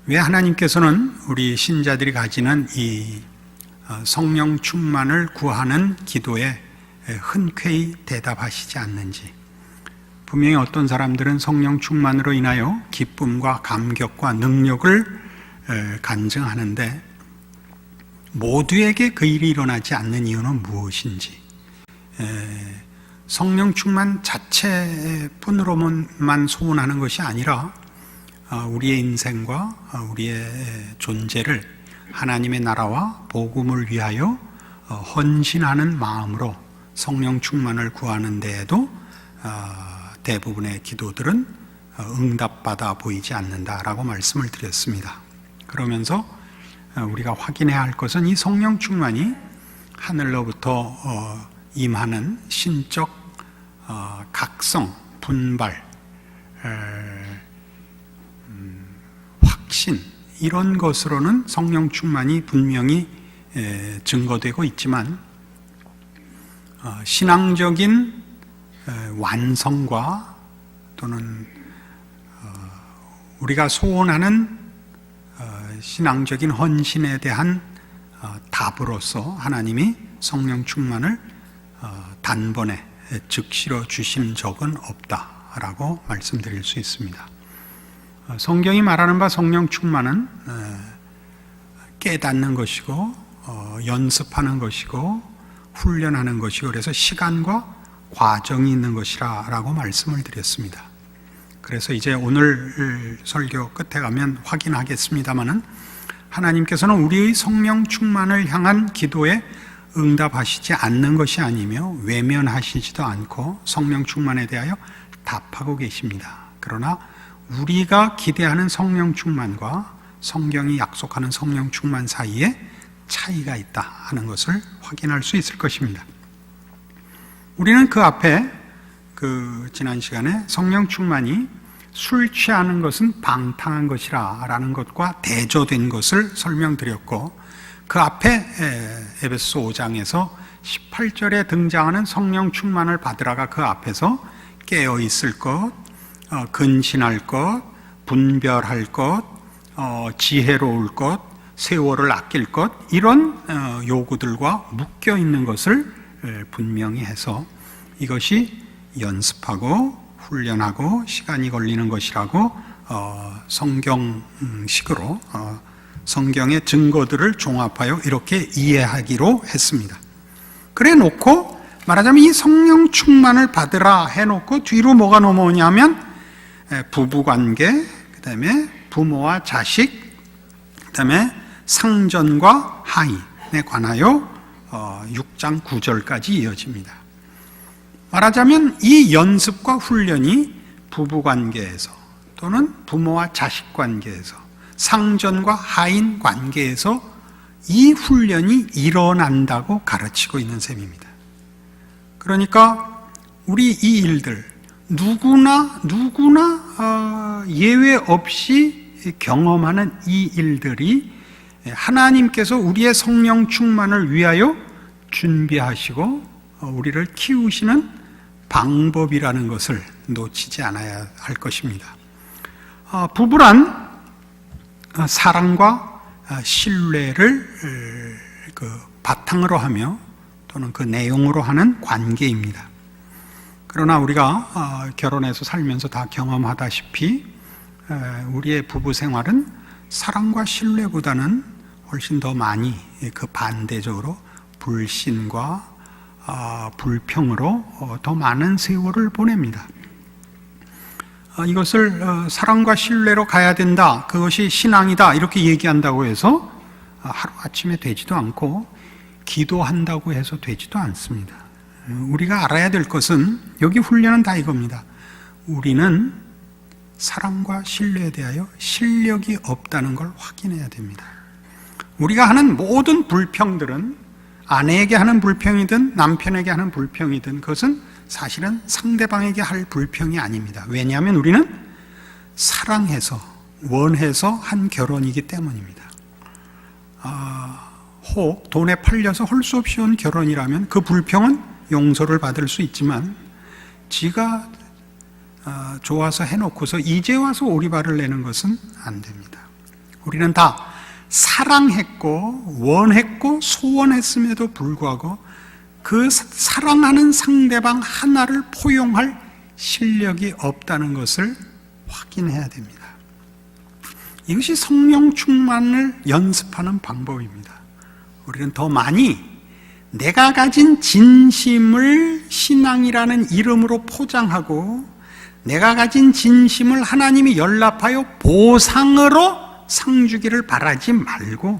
왜 하나님께서는 우리 신자들이 가지는 이 성령 충만을 구하는 기도에 흔쾌히 대답하시지 않는지. 분명히 어떤 사람들은 성령 충만으로 인하여 기쁨과 감격과 능력을 간증하는데 모두에게 그 일이 일어나지 않는 이유는 무엇인지, 성령 충만 자체뿐으로만 소원하는 것이 아니라 우리의 인생과 우리의 존재를 하나님의 나라와 복음을 위하여 헌신하는 마음으로 성령 충만을 구하는 데에도 대부분의 기도들은 응답받아 보이지 않는다라고 말씀을 드렸습니다. 그러면서 우리가 확인해야 할 것은 이 성령 충만이 하늘로부터 임하는 신적 각성, 분발, 확신, 이런 것으로는 성령 충만이 분명히 증거되고 있지만 신앙적인 완성과 또는 우리가 소원하는 신앙적인 헌신에 대한 답으로서 하나님이 성령 충만을 단번에 즉시로 주신 적은 없다라고 말씀드릴 수 있습니다. 성경이 말하는 바 성령 충만은 깨닫는 것이고 연습하는 것이고 훈련하는 것이고 그래서 시간과 과정이 있는 것이라고 말씀을 드렸습니다. 그래서 이제 오늘 설교 끝에 가면 확인하겠습니다마는 하나님께서는 우리의 성령 충만을 향한 기도에 응답하시지 않는 것이 아니며 외면하시지도 않고 성령 충만에 대하여 답하고 계십니다. 그러나 우리가 기대하는 성령 충만과 성경이 약속하는 성령 충만 사이에 차이가 있다 하는 것을 확인할 수 있을 것입니다. 우리는 그 앞에 지난 시간에 성령 충만이 술 취하는 것은 방탕한 것이라 라는 것과 대조된 것을 설명드렸고, 그 앞에 에베소서 5장에서 18절에 등장하는 성령 충만을 받으라가 그 앞에서 깨어 있을 것, 근신할 것, 분별할 것, 지혜로울 것, 세월을 아낄 것, 이런 요구들과 묶여 있는 것을 분명히 해서 이것이 연습하고 훈련하고 시간이 걸리는 것이라고 성경식으로 성경의 증거들을 종합하여 이렇게 이해하기로 했습니다. 그래 놓고 말하자면 이 성령 충만을 받으라 해놓고 뒤로 뭐가 넘어오냐면 부부관계, 그 다음에 부모와 자식, 그 다음에 상전과 하인에 관하여 6장 9절까지 이어집니다. 말하자면 이 연습과 훈련이 부부관계에서 또는 부모와 자식 관계에서 상전과 하인 관계에서 이 훈련이 일어난다고 가르치고 있는 셈입니다. 그러니까 우리 이 일들 누구나 예외 없이 경험하는 이 일들이 하나님께서 우리의 성령 충만을 위하여 준비하시고 우리를 키우시는 방법이라는 것을 놓치지 않아야 할 것입니다. 부부란 사랑과 신뢰를 바탕으로 하며 또는 그 내용으로 하는 관계입니다. 그러나 우리가 결혼해서 살면서 다 경험하다시피 우리의 부부 생활은 사랑과 신뢰보다는 훨씬 더 많이 그 반대적으로 불신과 불평으로 더 많은 세월을 보냅니다. 이것을 사랑과 신뢰로 가야 된다, 그것이 신앙이다 이렇게 얘기한다고 해서 하루아침에 되지도 않고 기도한다고 해서 되지도 않습니다. 우리가 알아야 될 것은 여기 훈련은 다 이겁니다. 우리는 사랑과 신뢰에 대하여 실력이 없다는 걸 확인해야 됩니다. 우리가 하는 모든 불평들은 아내에게 하는 불평이든 남편에게 하는 불평이든 그것은 사실은 상대방에게 할 불평이 아닙니다. 왜냐하면 우리는 사랑해서 원해서 한 결혼이기 때문입니다. 혹 돈에 팔려서 할 수 없이 온 결혼이라면 그 불평은 용서를 받을 수 있지만 지가 좋아서 해놓고서 이제 와서 오리발을 내는 것은 안 됩니다. 우리는 다 사랑했고 원했고 소원했음에도 불구하고 그 사랑하는 상대방 하나를 포용할 실력이 없다는 것을 확인해야 됩니다. 이것이 성령 충만을 연습하는 방법입니다. 우리는 더 많이 내가 가진 진심을 신앙이라는 이름으로 포장하고 내가 가진 진심을 하나님이 연락하여 보상으로 상 주기를 바라지 말고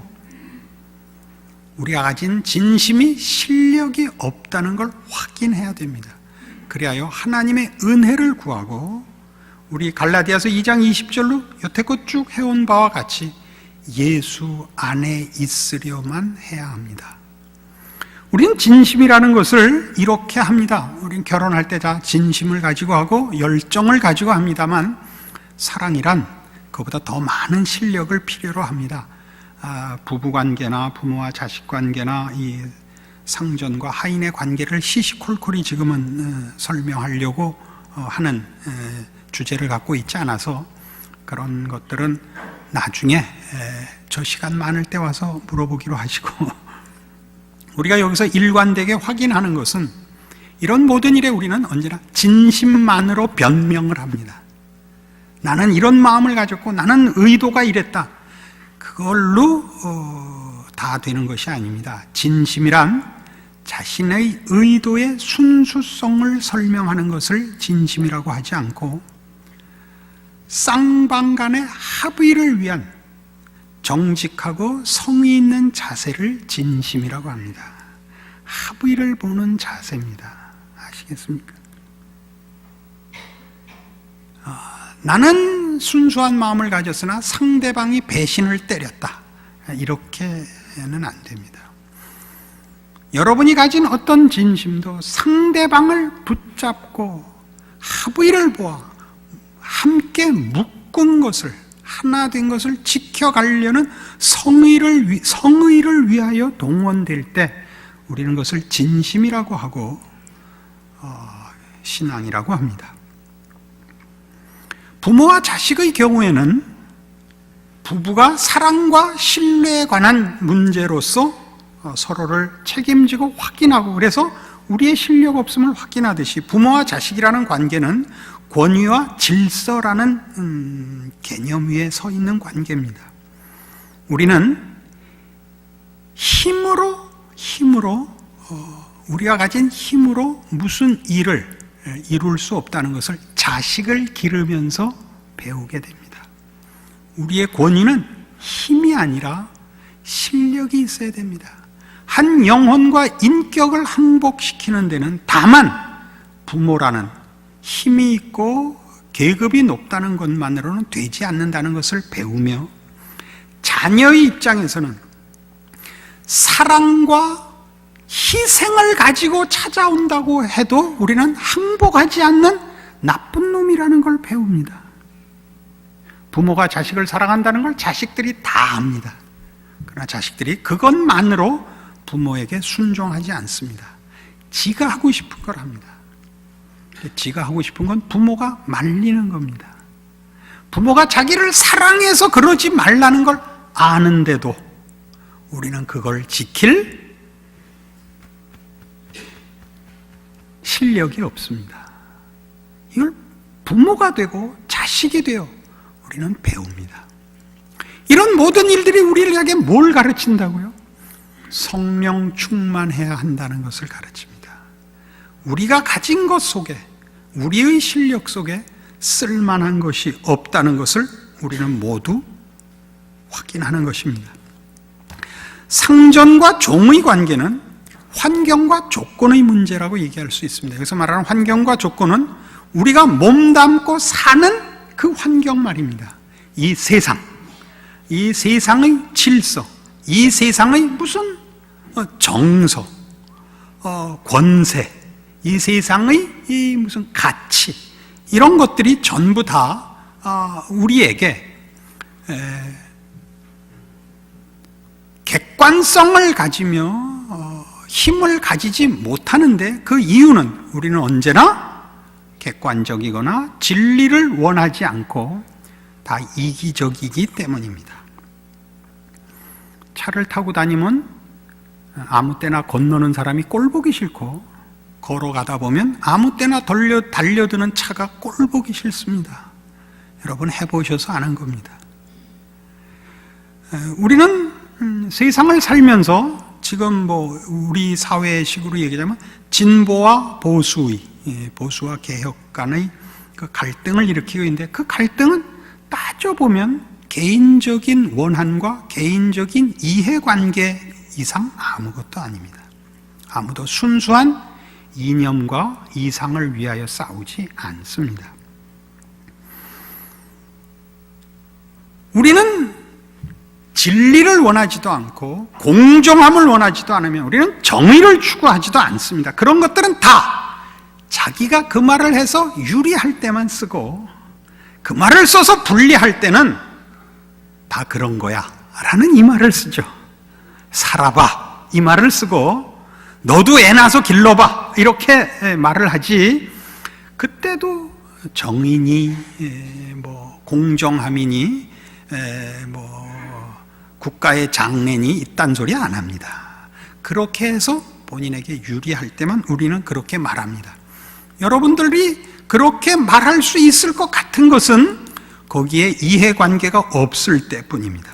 우리가 가진 진심이 실력이 없다는 걸 확인해야 됩니다. 그리하여 하나님의 은혜를 구하고 우리 갈라디아서 2장 20절로 여태껏 쭉 해온 바와 같이 예수 안에 있으려만 해야 합니다. 우리는 진심이라는 것을 이렇게 합니다. 우리는 결혼할 때 다 진심을 가지고 하고 열정을 가지고 합니다만 사랑이란 그보다 더 많은 실력을 필요로 합니다. 부부관계나 부모와 자식관계나 이 상전과 하인의 관계를 시시콜콜이 지금은 설명하려고 하는 주제를 갖고 있지 않아서 그런 것들은 나중에 저 시간 많을 때 와서 물어보기로 하시고 우리가 여기서 일관되게 확인하는 것은 이런 모든 일에 우리는 언제나 진심만으로 변명을 합니다. 나는 이런 마음을 가졌고 나는 의도가 이랬다. 그걸로 다 되는 것이 아닙니다. 진심이란 자신의 의도의 순수성을 설명하는 것을 진심이라고 하지 않고 쌍방 간의 합의를 위한 정직하고 성의 있는 자세를 진심이라고 합니다. 합의를 보는 자세입니다. 아시겠습니까? 나는 순수한 마음을 가졌으나 상대방이 배신을 때렸다. 이렇게는 안 됩니다. 여러분이 가진 어떤 진심도 상대방을 붙잡고 합의를 보아 함께 묶은 것을 하나 된 것을 지켜가려는 성의를 위하여 동원될 때 우리는 그것을 진심이라고 하고 신앙이라고 합니다. 부모와 자식의 경우에는 부부가 사랑과 신뢰에 관한 문제로서 서로를 책임지고 확인하고 그래서 우리의 실력 없음을 확인하듯이 부모와 자식이라는 관계는 권위와 질서라는 개념 위에 서 있는 관계입니다. 우리는 우리가 가진 힘으로 무슨 일을 이룰 수 없다는 것을 자식을 기르면서 배우게 됩니다. 우리의 권위는 힘이 아니라 실력이 있어야 됩니다. 한 영혼과 인격을 항복시키는 데는 다만 부모라는 힘이 있고 계급이 높다는 것만으로는 되지 않는다는 것을 배우며 자녀의 입장에서는 사랑과 희생을 가지고 찾아온다고 해도 우리는 항복하지 않는 나쁜 놈이라는 걸 배웁니다. 부모가 자식을 사랑한다는 걸 자식들이 다 압니다. 그러나 자식들이 그것만으로 부모에게 순종하지 않습니다. 지가 하고 싶은 걸 합니다. 지가 하고 싶은 건 부모가 말리는 겁니다. 부모가 자기를 사랑해서 그러지 말라는 걸 아는데도 우리는 그걸 지킬 실력이 없습니다. 이걸 부모가 되고 자식이 되어 우리는 배웁니다. 이런 모든 일들이 우리에게 뭘 가르친다고요? 성령 충만해야 한다는 것을 가르칩니다. 우리가 가진 것 속에, 우리의 실력 속에 쓸만한 것이 없다는 것을 우리는 모두 확인하는 것입니다. 상전과 종의 관계는 환경과 조건의 문제라고 얘기할 수 있습니다. 여기서 말하는 환경과 조건은 우리가 몸담고 사는 그 환경 말입니다. 이 세상, 이 세상의 질서, 이 세상의 무슨 정서, 권세, 이 세상의 이 무슨 가치, 이런 것들이 전부 다 우리에게 객관성을 가지며 힘을 가지지 못하는데 그 이유는 우리는 언제나 객관적이거나 진리를 원하지 않고 다 이기적이기 때문입니다. 차를 타고 다니면 아무 때나 건너는 사람이 꼴보기 싫고, 걸어가다 보면 아무 때나 달려드는 차가 꼴보기 싫습니다. 여러분 해보셔서 아는 겁니다. 우리는 세상을 살면서 지금 우리 사회식으로 얘기하자면 진보와 보수의, 보수와 개혁 간의 그 갈등을 일으키고 있는데, 그 갈등은 따져보면 개인적인 원한과 개인적인 이해관계 이상 아무것도 아닙니다. 아무도 순수한 이념과 이상을 위하여 싸우지 않습니다. 우리는 진리를 원하지도 않고 공정함을 원하지도 않으며 우리는 정의를 추구하지도 않습니다. 그런 것들은 다 자기가 그 말을 해서 유리할 때만 쓰고, 그 말을 써서 불리할 때는 다 그런 거야 라는 이 말을 쓰죠. 살아봐 이 말을 쓰고, 너도 애 낳아서 길러봐 이렇게 말을 하지, 그때도 정의니 공정함이니 국가의 장래니 이딴 소리 안 합니다. 그렇게 해서 본인에게 유리할 때만 우리는 그렇게 말합니다. 여러분들이 그렇게 말할 수 있을 것 같은 것은 거기에 이해관계가 없을 때뿐입니다.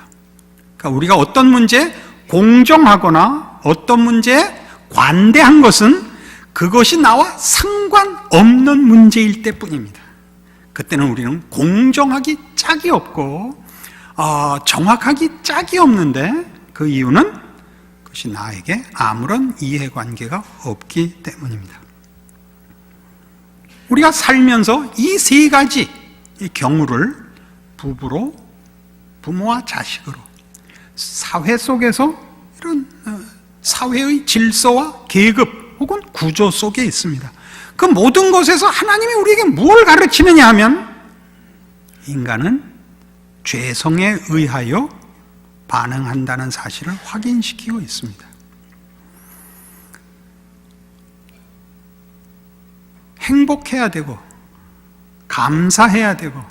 그러니까 우리가 어떤 문제에 공정하거나 어떤 문제에 관대한 것은 그것이 나와 상관없는 문제일 때뿐입니다. 그때는 우리는 공정하기 짝이 없고 정확하기 짝이 없는데, 그 이유는 그것이 나에게 아무런 이해관계가 없기 때문입니다. 우리가 살면서 이 세 가지 경우를 부부로, 부모와 자식으로, 사회 속에서 이런 사회의 질서와 계급 혹은 구조 속에 있습니다. 그 모든 것에서 하나님이 우리에게 뭘 가르치느냐 하면, 인간은 죄성에 의하여 반응한다는 사실을 확인시키고 있습니다. 행복해야 되고 감사해야 되고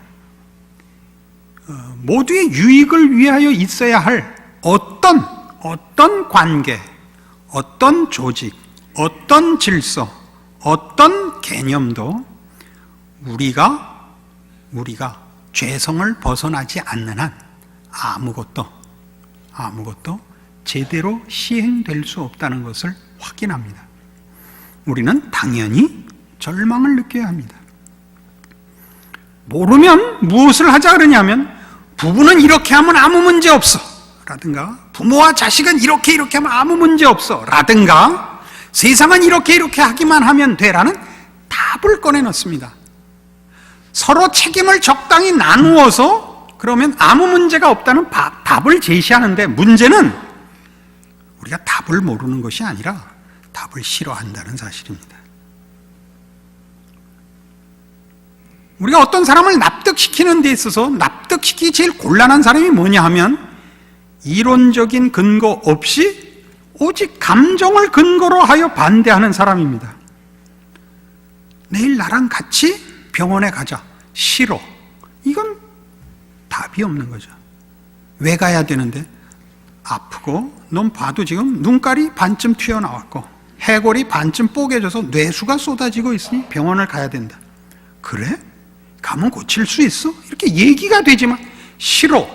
모두의 유익을 위하여 있어야 할 어떤 관계, 어떤 조직, 어떤 질서, 어떤 개념도 우리가 죄성을 벗어나지 않는 한 아무것도 제대로 시행될 수 없다는 것을 확인합니다. 우리는 당연히 절망을 느껴야 합니다. 모르면 무엇을 하자 그러냐면, 부부는 이렇게 하면 아무 문제 없어 라든가, 부모와 자식은 이렇게 하면 아무 문제 없어 라든가, 세상은 이렇게 하기만 하면 되라는 답을 꺼내놓습니다. 서로 책임을 적당히 나누어서 그러면 아무 문제가 없다는 답을 제시하는데, 문제는 우리가 답을 모르는 것이 아니라 답을 싫어한다는 사실입니다. 우리가 어떤 사람을 납득시키는 데 있어서 납득시키기 제일 곤란한 사람이 뭐냐 하면, 이론적인 근거 없이 오직 감정을 근거로 하여 반대하는 사람입니다. 내일 나랑 같이 병원에 가자. 싫어. 이건 답이 없는 거죠. 왜 가야 되는데? 아프고, 넌 봐도 지금 눈깔이 반쯤 튀어나왔고 해골이 반쯤 뽀개져서 뇌수가 쏟아지고 있으니 병원을 가야 된다. 그래? 가면 고칠 수 있어? 이렇게 얘기가 되지만 싫어.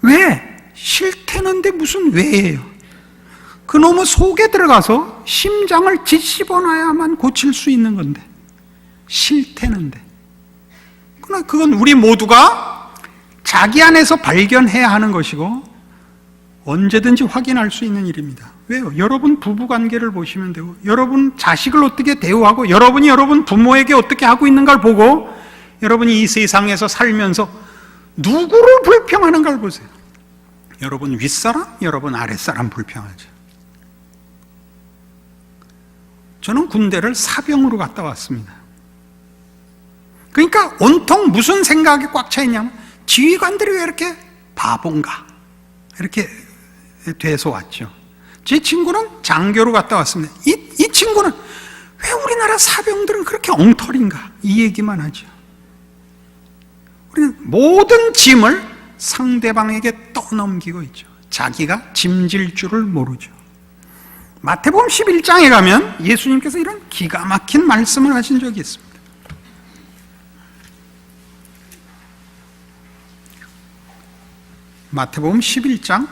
왜? 싫다는데 무슨 왜예요? 그놈의 속에 들어가서 심장을 짓씹어놔야만 고칠 수 있는 건데 싫다는데. 그러나 그건 우리 모두가 자기 안에서 발견해야 하는 것이고 언제든지 확인할 수 있는 일입니다. 왜요? 여러분 부부관계를 보시면 되고, 여러분 자식을 어떻게 대우하고, 여러분이 여러분 부모에게 어떻게 하고 있는 걸 보고, 여러분이 이 세상에서 살면서 누구를 불평하는 걸 보세요. 여러분 윗사람, 여러분 아랫사람 불평하죠. 저는 군대를 사병으로 갔다 왔습니다. 그러니까 온통 무슨 생각이 꽉 차 있냐면, 지휘관들이 왜 이렇게 바본가 이렇게 돼서 왔죠. 제 친구는 장교로 갔다 왔습니다. 이 친구는 왜 우리나라 사병들은 그렇게 엉터리인가 이 얘기만 하죠. 우리는 모든 짐을 상대방에게 떠넘기고 있죠. 자기가 짐질 줄을 모르죠. 마태복음 11장에 가면 예수님께서 이런 기가 막힌 말씀을 하신 적이 있습니다. 마태복음 11장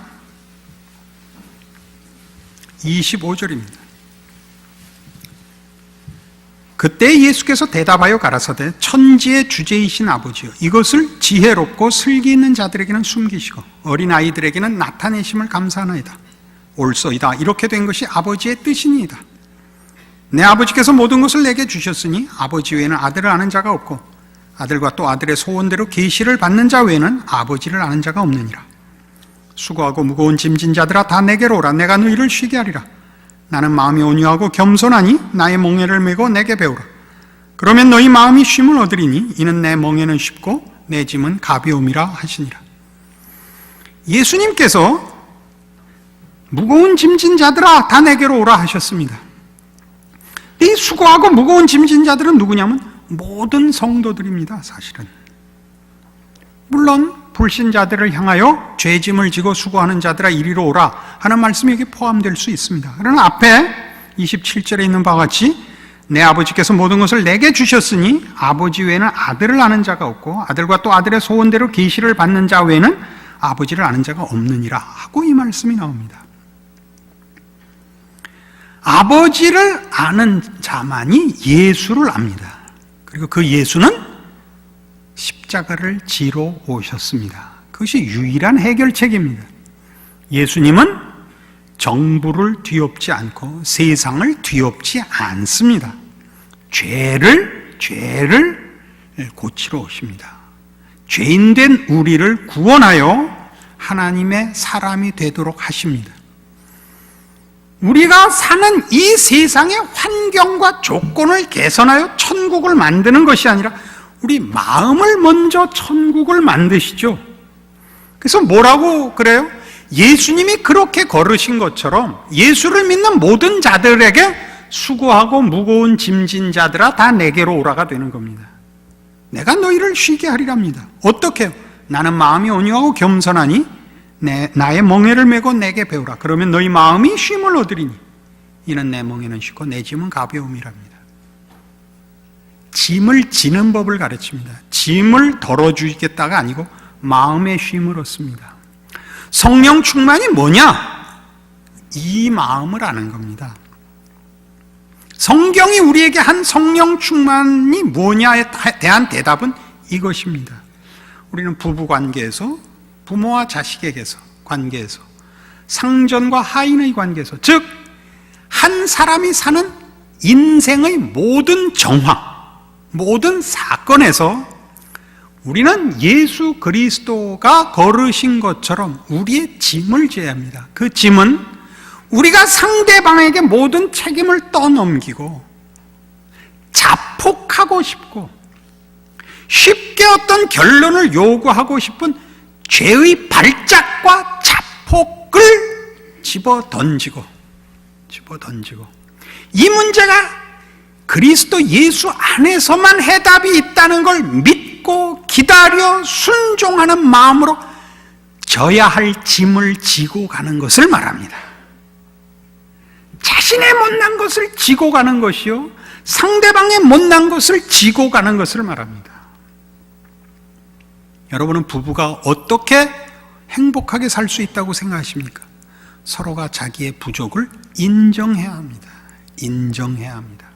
25절입니다. 그때 예수께서 대답하여 가라사대 천지의 주제이신 아버지여 이것을 지혜롭고 슬기 있는 자들에게는 숨기시고 어린아이들에게는 나타내심을 감사하나이다. 옳소이다. 이렇게 된 것이 아버지의 뜻이니이다. 내 아버지께서 모든 것을 내게 주셨으니 아버지 외에는 아들을 아는 자가 없고 아들과 또 아들의 소원대로 계시를 받는 자 외에는 아버지를 아는 자가 없느니라. 수고하고 무거운 짐진 자들아 다 내게로 오라. 내가 너희를 쉬게 하리라. 나는 마음이 온유하고 겸손하니 나의 멍에를 메고 내게 배우라. 그러면 너희 마음이 쉼을 얻으리니 이는 내 멍에는 쉽고 내 짐은 가벼움이라 하시니라. 예수님께서 무거운 짐진 자들아 다 내게로 오라 하셨습니다. 이 수고하고 무거운 짐진 자들은 누구냐면 모든 성도들입니다. 사실은 물론 불신자들을 향하여 죄짐을 지고 수고하는 자들아 이리로 오라 하는 말씀이 여기 포함될 수 있습니다. 그러나 앞에 27절에 있는 바와 같이 내 아버지께서 모든 것을 내게 주셨으니 아버지 외에는 아들을 아는 자가 없고 아들과 또 아들의 소원대로 계시를 받는 자 외에는 아버지를 아는 자가 없느니라 하고 이 말씀이 나옵니다. 아버지를 아는 자만이 예수를 압니다. 그리고 그 예수는 십자가를 지러 오셨습니다. 그것이 유일한 해결책입니다. 예수님은 정부를 뒤엎지 않고 세상을 뒤엎지 않습니다. 죄를 고치러 오십니다. 죄인된 우리를 구원하여 하나님의 사람이 되도록 하십니다. 우리가 사는 이 세상의 환경과 조건을 개선하여 천국을 만드는 것이 아니라 우리 마음을 먼저 천국을 만드시죠. 그래서 뭐라고 그래요? 예수님이 그렇게 걸으신 것처럼 예수를 믿는 모든 자들에게 수고하고 무거운 짐진 자들아 다 내게로 오라가 되는 겁니다. 내가 너희를 쉬게 하리랍니다. 어떻게? 나는 마음이 온유하고 겸손하니 나의 멍에를 메고 내게 배우라. 그러면 너희 마음이 쉼을 얻으리니 이는 내 멍에는 쉽고 내 짐은 가벼움이랍니다. 짐을 지는 법을 가르칩니다. 짐을 덜어주겠다가 아니고 마음의 쉼을 얻습니다. 성령 충만이 뭐냐? 이 마음을 아는 겁니다. 성경이 우리에게 한 성령 충만이 뭐냐에 대한 대답은 이것입니다. 우리는 부부 관계에서, 부모와 자식에게서 관계에서, 상전과 하인의 관계에서, 즉 한 사람이 사는 인생의 모든 정황, 모든 사건에서 우리는 예수 그리스도가 걸으신 것처럼 우리의 짐을 져야 합니다. 그 짐은 우리가 상대방에게 모든 책임을 떠넘기고 자폭하고 싶고 쉽게 어떤 결론을 요구하고 싶은 죄의 발작과 자폭을 집어 던지고 이 문제가 그리스도 예수 안에서만 해답이 있다는 걸 믿고 기다려 순종하는 마음으로 져야 할 짐을 지고 가는 것을 말합니다. 자신의 못난 것을 지고 가는 것이요, 상대방의 못난 것을 지고 가는 것을 말합니다. 여러분은 부부가 어떻게 행복하게 살 수 있다고 생각하십니까? 서로가 자기의 부족을 인정해야 합니다. 인정해야 합니다.